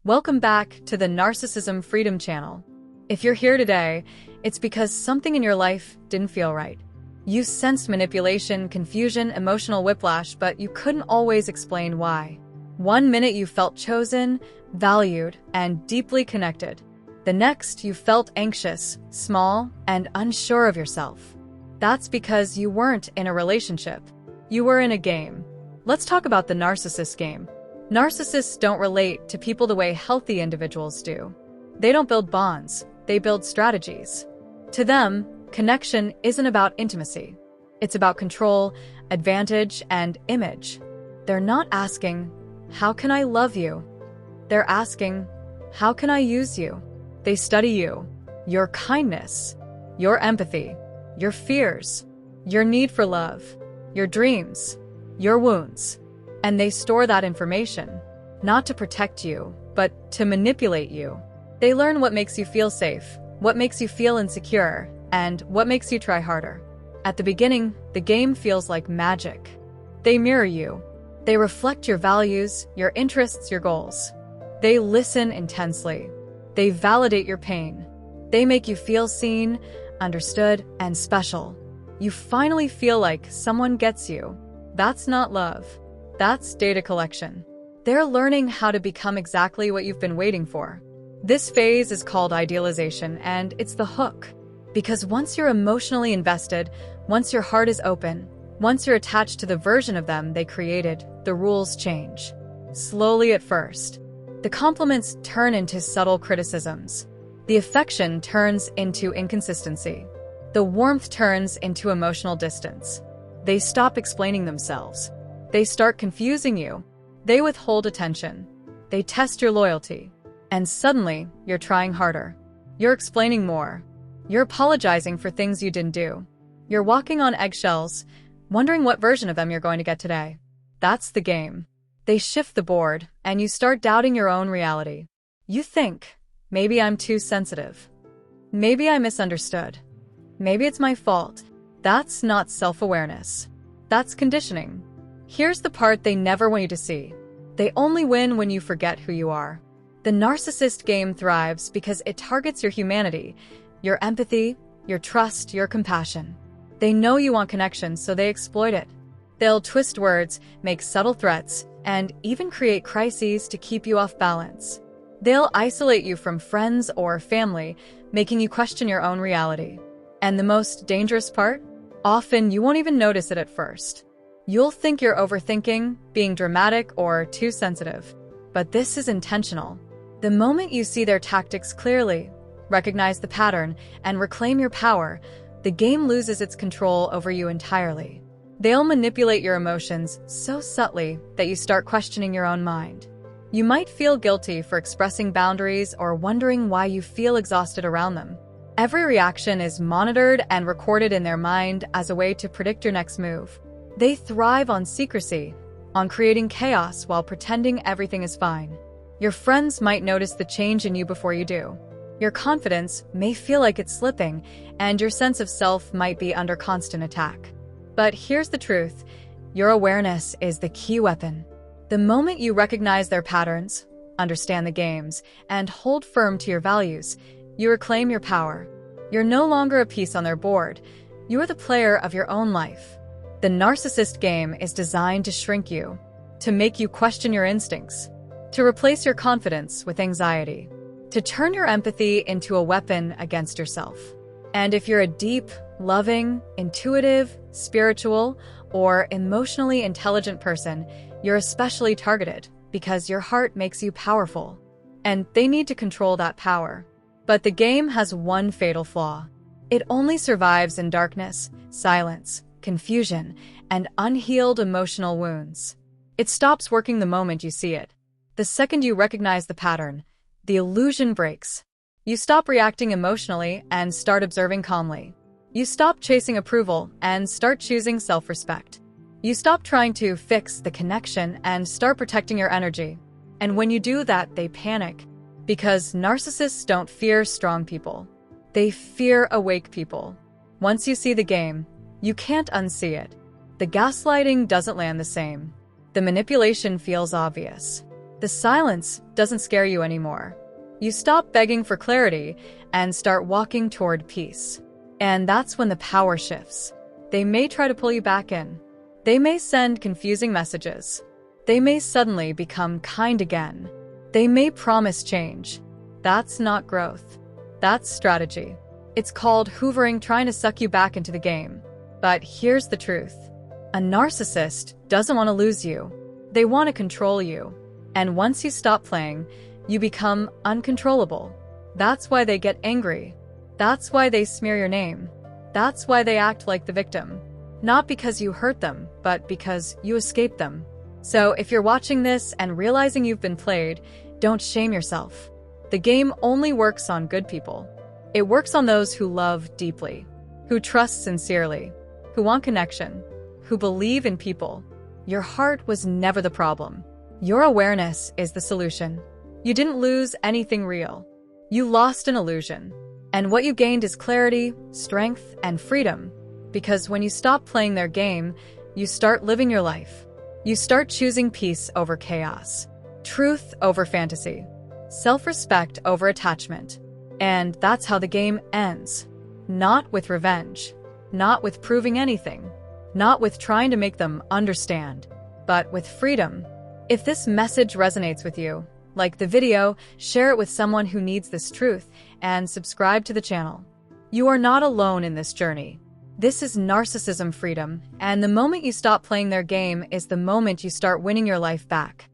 Welcome back to the Narcissism Freedom channel. If you're here today, it's because something in your life didn't feel right. You sensed manipulation, confusion, emotional whiplash, but you couldn't always explain why. One minute you felt chosen, valued, and deeply connected. The next you felt anxious, small, and unsure of yourself. That's because you weren't in a relationship. You were in a game. Let's talk about the narcissist game. Narcissists don't relate to people the way healthy individuals do. They don't build bonds, they build strategies. To them, connection isn't about intimacy. It's about control, advantage, and image. They're not asking, "How can I love you?" They're asking, "How can I use you?" They study you, your kindness, your empathy, your fears, your need for love, your dreams, your wounds. And they store that information, not to protect you, but to manipulate you. They learn what makes you feel safe, what makes you feel insecure, and what makes you try harder. At the beginning, the game feels like magic. They mirror you. They reflect your values, your interests, your goals. They listen intensely. They validate your pain. They make you feel seen, understood, and special. You finally feel like someone gets you. That's not love. That's data collection. They're learning how to become exactly what you've been waiting for. This phase is called idealization, and it's the hook. Because once you're emotionally invested, once your heart is open, once you're attached to the version of them they created, the rules change. Slowly at first. The compliments turn into subtle criticisms. The affection turns into inconsistency. The warmth turns into emotional distance. They stop explaining themselves. They start confusing you. They withhold attention. They test your loyalty. And suddenly, you're trying harder. You're explaining more. You're apologizing for things you didn't do. You're walking on eggshells, wondering what version of them you're going to get today. That's the game. They shift the board, and you start doubting your own reality. You think, maybe I'm too sensitive. Maybe I misunderstood. Maybe it's my fault. That's not self-awareness. That's conditioning. Here's the part they never want you to see. They only win when you forget who you are. The narcissist game thrives because it targets your humanity, your empathy, your trust, your compassion. They know you want connection, so they exploit it. They'll twist words, make subtle threats, and even create crises to keep you off balance. They'll isolate you from friends or family, making you question your own reality. And the most dangerous part? Often you won't even notice it at first. You'll think you're overthinking, being dramatic, or too sensitive. But this is intentional. The moment you see their tactics clearly, recognize the pattern, and reclaim your power, the game loses its control over you entirely. They'll manipulate your emotions so subtly that you start questioning your own mind. You might feel guilty for expressing boundaries or wondering why you feel exhausted around them. Every reaction is monitored and recorded in their mind as a way to predict your next move. They thrive on secrecy, on creating chaos while pretending everything is fine. Your friends might notice the change in you before you do. Your confidence may feel like it's slipping, and your sense of self might be under constant attack. But here's the truth. Your awareness is the key weapon. The moment you recognize their patterns, understand the games, and hold firm to your values, you reclaim your power. You're no longer a piece on their board. You are the player of your own life. The narcissist game is designed to shrink you, to make you question your instincts, to replace your confidence with anxiety, to turn your empathy into a weapon against yourself. And if you're a deep, loving, intuitive, spiritual, or emotionally intelligent person, you're especially targeted because your heart makes you powerful. And they need to control that power. But the game has one fatal flaw. It only survives in darkness, silence, confusion, and unhealed emotional wounds. It stops working the moment you see it. The second you recognize the pattern, the illusion breaks. You stop reacting emotionally and start observing calmly. You stop chasing approval and start choosing self-respect. You stop trying to fix the connection and start protecting your energy. And when you do that, they panic. Because narcissists don't fear strong people. They fear awake people. Once you see the game, you can't unsee it. The gaslighting doesn't land the same. The manipulation feels obvious. The silence doesn't scare you anymore. You stop begging for clarity and start walking toward peace. And that's when the power shifts. They may try to pull you back in. They may send confusing messages. They may suddenly become kind again. They may promise change. That's not growth. That's strategy. It's called hoovering, trying to suck you back into the game. But here's the truth. A narcissist doesn't want to lose you. They want to control you. And once you stop playing, you become uncontrollable. That's why they get angry. That's why they smear your name. That's why they act like the victim. Not because you hurt them, but because you escaped them. So if you're watching this and realizing you've been played, don't shame yourself. The game only works on good people. It works on those who love deeply, who trust sincerely, who want connection, who believe in people. Your heart was never the problem. Your awareness is the solution. You didn't lose anything real. You lost an illusion. And what you gained is clarity, strength, and freedom. Because when you stop playing their game, you start living your life. You start choosing peace over chaos, truth over fantasy, self-respect over attachment. And that's how the game ends. Not with revenge, not with proving anything, not with trying to make them understand, but with freedom. If this message resonates with you, like the video, share it with someone who needs this truth, and subscribe to the channel. You are not alone in this journey. This is Narcissism Freedom, and the moment you stop playing their game is the moment you start winning your life back.